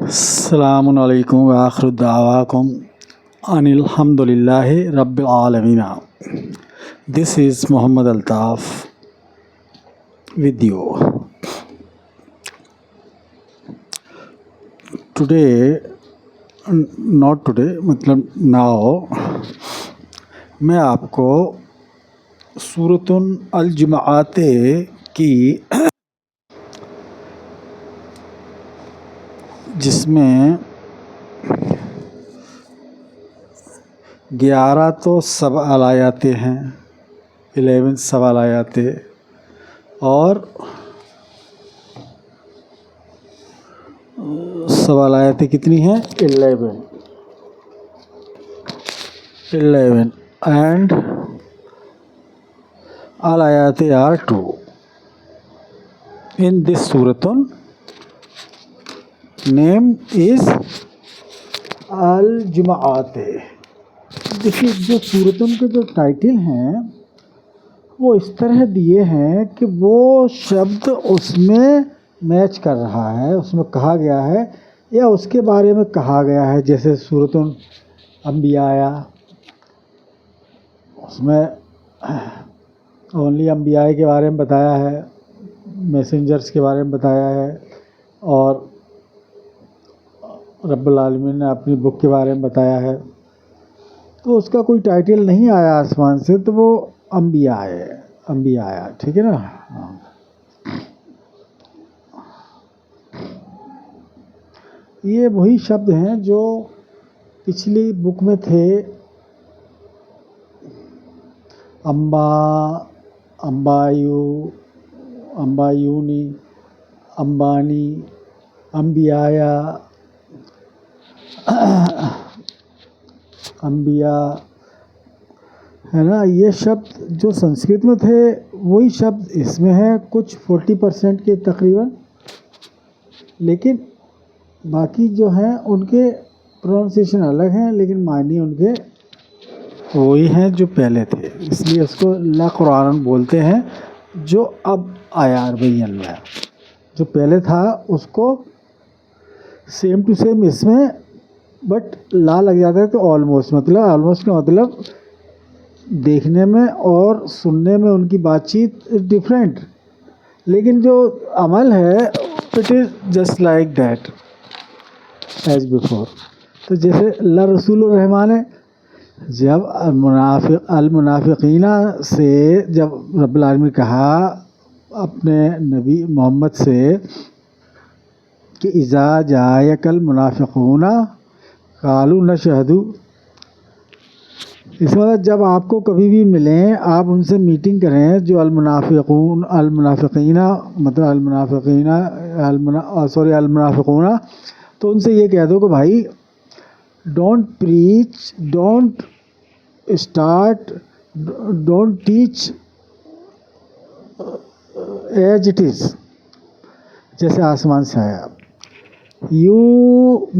السلام علیکم وآخر دعواکم ان الحمد للہ رب العالمین. This is Muhammad Altaf with you. Today, not today, مطلب now میں آپ کو سورۃ الجمعات کی جس میں 11 تو سوال آیات ہیں، 11 سوال آیات، اور سوال آیات کتنی ہیں؟ 11 اینڈ all آیات are 2 in this سورۃ. name is الجمعات. دیکھیے جو سورتوں کے جو ٹائٹل ہیں وہ اس طرح دیے ہیں کہ وہ شبد اس میں میچ کر رہا ہے، اس میں کہا گیا ہے یا اس کے بارے میں کہا گیا ہے. جیسے سورۃ الانبیاء، اس میں اونلی انبیاء کے بارے میں بتایا ہے، میسنجرز کے بارے میں بتایا ہے، اور رب العالمین نے اپنی بک کے بارے میں بتایا ہے. تو اس کا کوئی ٹائٹل نہیں آیا آسمان سے، تو وہ انبیاء آیا. ٹھیک ہے نا. یہ وہی شبد ہیں جو پچھلی بک میں تھے. امبایونی، امبانی، انبیاء، انبیاء ہے نا. یہ شبد جو سنسکرت میں تھے وہی شبد اس میں ہے، کچھ 40% کے تقریباً، لیکن باقی جو ہیں ان کے پروننسیشن الگ ہیں، لیکن معنی ان کے وہی ہیں جو پہلے تھے. اس لیے اس کو لا قرآن بولتے ہیں. جو اب آیا عربین میں، جو پہلے تھا اس کو سیم ٹو سیم اس میں بٹ لا لگ جاتا ہے، تو آلموسٹ کا مطلب دیکھنے میں اور سننے میں ان کی بات چیت ڈفرینٹ، لیکن جو عمل ہے it is just like that as before. تو جیسے اللہ رسول الرحمٰن ہے، جب المنافقین سے جب رب العالمین نے کہا اپنے نبی محمد سے کہ اذا جاءک المنافقون قالوا نشہد، اس مطلب جب آپ کو کبھی بھی ملیں آپ ان سے میٹنگ کریں. جو المنافقین مطلب المنافقون، تو ان سے یہ کہہ دو کہ بھائی don't preach, don't start, don't teach as it is, جیسے آسمان سے آیا. You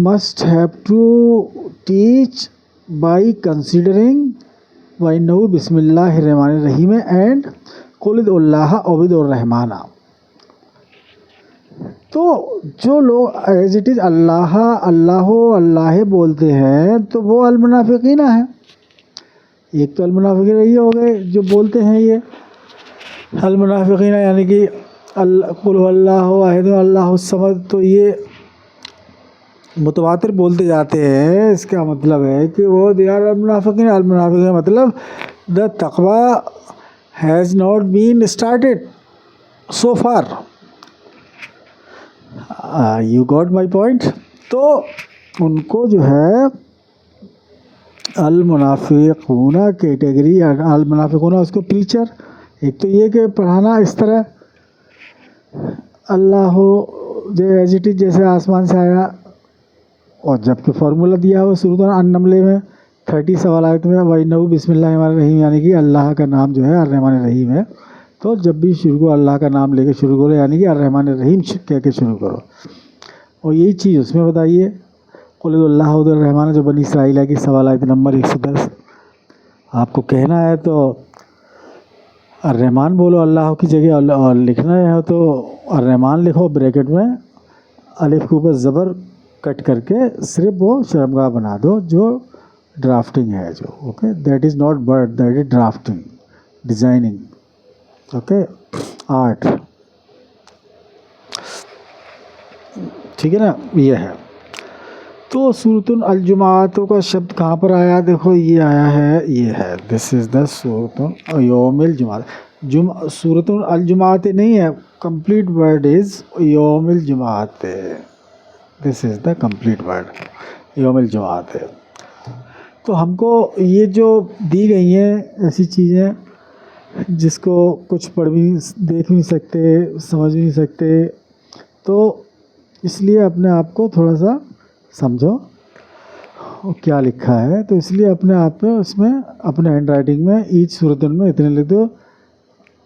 must have to teach by considering وَإِنَّهُ بسم اللہ الرحمن الرحیم اینڈ قُلِ ادعوا اللہ أَوِ ادعوا الرحمٰن. تو جو لوگ ایز اٹ از اللہ بولتے ہیں تو وہ المنافقین ہیں. ایک تو المنافقین یہ ہو گئے جو بولتے ہیں یہ المنافقین، یعنی کہ قل هو اللہ احد اللہ الصمد، تو یہ متواتر بولتے جاتے ہیں. اس کا مطلب ہے کہ وہ دیار المنافقین مطلب the taqwa has not been started so far. You got my point. تو ان کو جو ہے المنافقون کیٹیگری، المنافقون اس کو پریچر، ایک تو یہ کہ پڑھانا اس طرح اللہ جو ایز اٹ از جیسے آسمان سے آیا، اور جب کہ فارمولہ دیا ہوا سورۃ النمل میں 30 سوال آیت میں وَإِنَّهُ بسم اللہ الرحمن الرحیم، یعنی کہ اللہ کا نام جو ہے الرحمن الرحیم ہے. تو جب بھی شروع کرو اللہ کا نام لے کے شروع کرو، یعنی کہ الرحمن الرحیم کہہ کے شروع کرو. اور یہی چیز اس میں بتائیے قُلِ ادعوا اللہ أَوِ ادعوا الرحمٰن، جو بنی اسرائیل کی سوال آیت نمبر 110. آپ کو کہنا ہے تو الرحمن بولو اللہ کی جگہ، اور لکھنا ہے تو الرحمن لکھو بریکٹ میں، الف کے اوپر زبر کٹ کر کے صرف وہ شرمگاہ بنا دو جو ڈرافٹنگ ہے جو. Okay that is not bird, that is drafting, designing. Okay art. ٹھیک ہے نا, یہ ہے. تو سورۃ الجمعات کا شبد کہاں پر آیا؟ دیکھو یہ آیا ہے, یہ ہے, دس از دا سورۃ یوم الجمعہ. سورۃ الجمعات نہیں ہے, کمپلیٹ ورڈ از یوم الجمعات. دس از دا کمپلیٹ ورڈ, یوم الجمعات ہے. تو ہم کو یہ جو دی گئی ہیں ایسی چیزیں جس کو کچھ پڑھ بھی دیکھ بھی نہیں سکتے, سمجھ بھی نہیں سکتے, تو اس لیے اپنے آپ کو تھوڑا سا سمجھو کیا لکھا ہے. تو اس لیے اپنے آپ پہ اس میں اپنے ہینڈ رائٹنگ میں ایچ سورتن میں اتنے لکھ دو.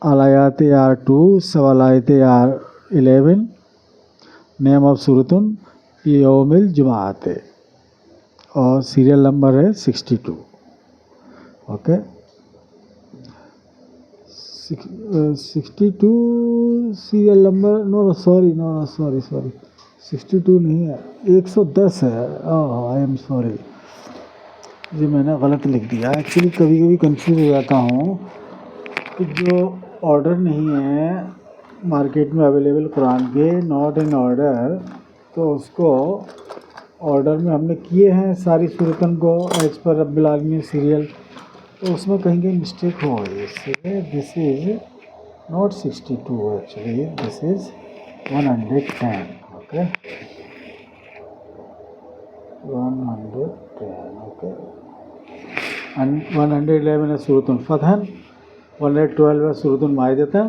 آیات آر 2, سوالات آر 11, نیم آف سورتن یوم الجمعات, اور سیریل نمبر ہے 62. Okay 62 serial number, no sorry 62 نہیں ہے, 110 ہے. آئی ایم سوری, جی میں نے غلط لکھ دیا. ایکچولی کبھی کبھی کنفیوز ہو جاتا ہوں کہ جو آرڈر نہیں ہے مارکیٹ میں اویلیبل قرآن کے, ناٹ ان آرڈر, تو اس کو آرڈر میں ہم نے کیے ہیں ساری صورتن کو ایز پر رب العالمین سیریل, تو اس میں کہیں کہیں مسٹیک ہو گئی. اس سے this is not 62 actually, this is 110. Okay 110. Okay 111 ہے سورۃ الفتح, 112 ہے سورۃ المائدہ,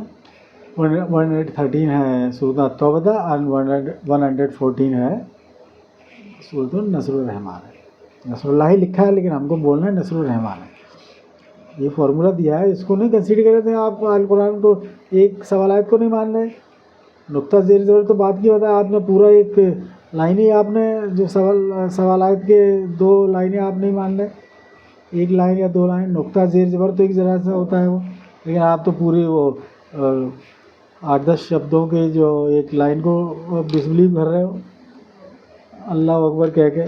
113 ہے سورۃ التوبہ, اور 114 ہے سورۃ النصر الرحمان ہے. نصر اللہ ہی لکھا ہے لیکن ہم کو بولنا ہے نصر الرحمان ہے. یہ فارمولہ دیا ہے, اس کو نہیں کنسیڈر کر رہے تھے آپ. القرآن کو ایک سوالات کو نہیں مان رہے, نقطہ زیر زبر تو بات کی ہوتا ہے. آپ نے پورا ایک لائن ہی آپ نے جو سوالات کے 2 لائنیں آپ نہیں مان رہے, ایک لائن یا 2 لائن. نقطہ زیر زبر تو ایک ذرا سا ہوتا ہے وہ, لیکن آپ تو پوری وہ 8-10 شبدوں کے جو ایک لائن کو ڈسبلیو کر رہے ہو اللہ اکبر کہہ کے.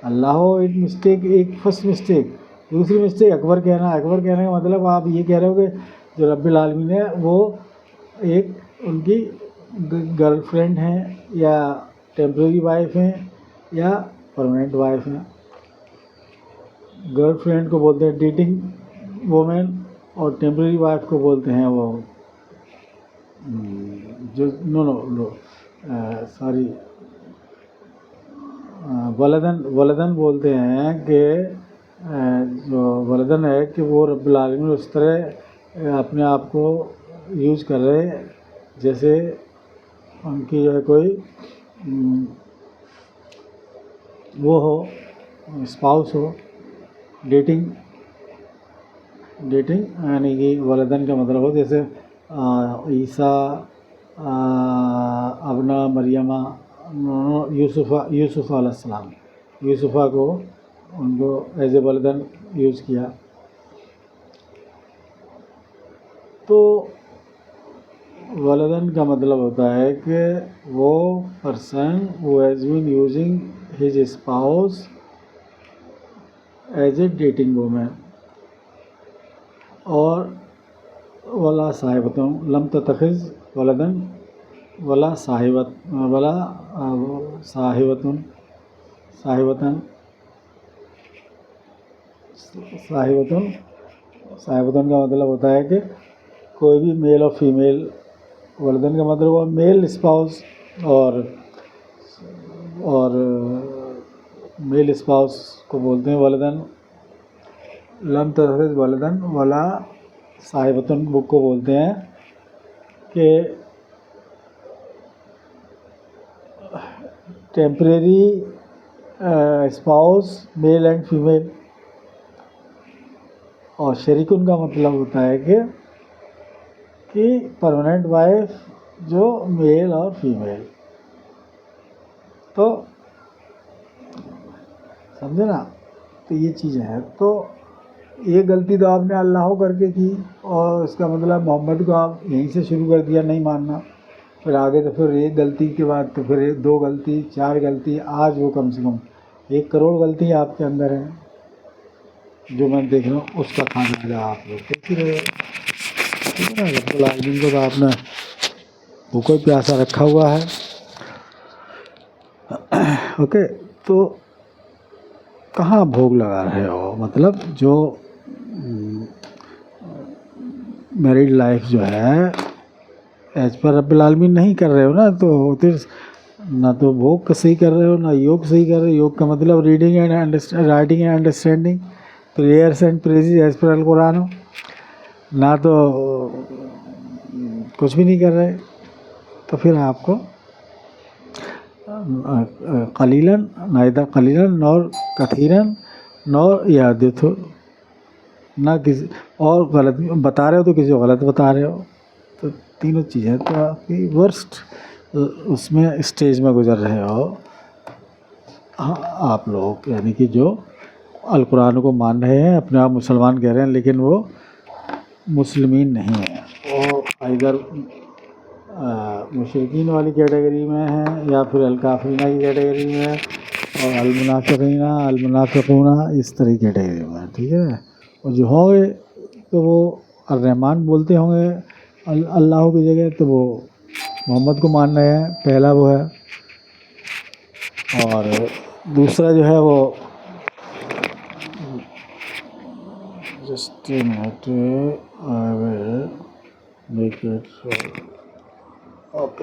اللہ ہو ایک مسٹیک, ایک فرسٹ مسٹیک, دوسری مسٹیک اکبر کہنا. اکبر کہنے کا مطلب آپ یہ کہہ رہے ہو کہ جو رب العالمین ہے وہ ایک ان کی گرل فرینڈ ہیں, یا ٹیمپریری وائف ہیں, یا پرماننٹ وائف ہیں. گرل فرینڈ کو بولتے ہیں ڈیٹنگ وومین, اور ٹیمپریری وائف کو بولتے ہیں وہ جو سوری ولدن بولتے ہیں. کہ جو ولدن ہے کہ وہ رب العالمین اس طرح اپنے آپ کو یوز کر رہے جیسے ان کی جو ہے کوئی وہ ہو, اسپاؤس ہو. ڈیٹنگ یعنی کہ ولدن کا مطلب ہو جیسے عیسیٰ, ابنا مریمہ, یوسف علیہ السلام, یوسفہ کو ان کو ایز اے ولدن یوز کیا. تو ولدن کا مطلب ہوتا ہے کہ وہ person who has been using his spouse as a dating woman. اور ولا صاحبتن لم تتخذ ولدن ولا صاحبتن کا مطلب ہوتا ہے کہ کوئی بھی میل اور فیمیل. ولدن کا مطلب ہوا میل اسپاؤس, اور میل اسپاؤس کو بولتے ہیں ولدن. لم تتخذ ولدن ولا صاحبتن بک کو بولتے ہیں کہ temporary spouse male and female. اور شریکن کا مطلب ہوتا ہے کہ پرماننٹ وائف جو میل اور فیمیل. تو سمجھے نا, تو یہ چیزیں ہیں. تو یہ غلطی تو آپ نے اللہ کر کے کی, اور اس کا مطلب محمد کو آپ یہیں سے شروع کر دیا نہیں ماننا. پھر آگے تو پھر ایک غلطی کے بعد تو پھر 2 غلطی 4 غلطی، آج وہ کم سے کم 1 کروڑ غلطی آپ کے اندر ہے، جو میں دیکھ رہا ہوں اس کا کھانا ہے آپ لوگ دیکھ ہی رہے ہو، ٹھیک ہے نا۔ رب العالمین کو تو آپ نے بھوکا پیاسا رکھا ہوا ہے، اوکے۔ تو کہاں بھوگ لگا رہے ہو، مطلب جو میریڈ لائف جو ہے ایز پر رب العالمین نہیں کر رہے ہو نا، تو پھر نہ تو بھوگ کا صحیح کر رہے ہو، نہ یوگ صحیح کر رہے ہو۔ یوگ کا مطلب reading and writing and understanding, prayers and praises as پر القرآن ہو، نہ تو کچھ بھی نہیں کر رہے، تو پھر آپ کو قلیلاً نائدہ قلیلاً نور کثیراً نور یادت ہو، نہ کسی اور غلط بتا رہے ہو تو کسی کو غلط بتا رہے ہو، تو تینوں چیزیں تو آپ کی ورسٹ اس میں اسٹیج میں گزر رہے ہو آپ لوگ، یعنی کہ جو القرآن کو مان رہے ہیں، اپنے آپ مسلمان کہہ رہے ہیں، لیکن وہ مسلمین نہیں ہیں، وہ ادھر مشرکین والی کیٹیگری میں ہیں، یا پھر الکافرین کی کیٹیگری میں ہے، اور المنافقین المنافقون اس طرح کی کیٹیگری میں ہے، ٹھیک ہے۔ اور جو ہوں گے تو وہ الرحمن بولتے ہوں گے اللہ کی جگہ، تو وہ محمد کو مان رہے ہیں، پہلا وہ ہے، اور دوسرا جو ہے وہ just a minute I will make it okay.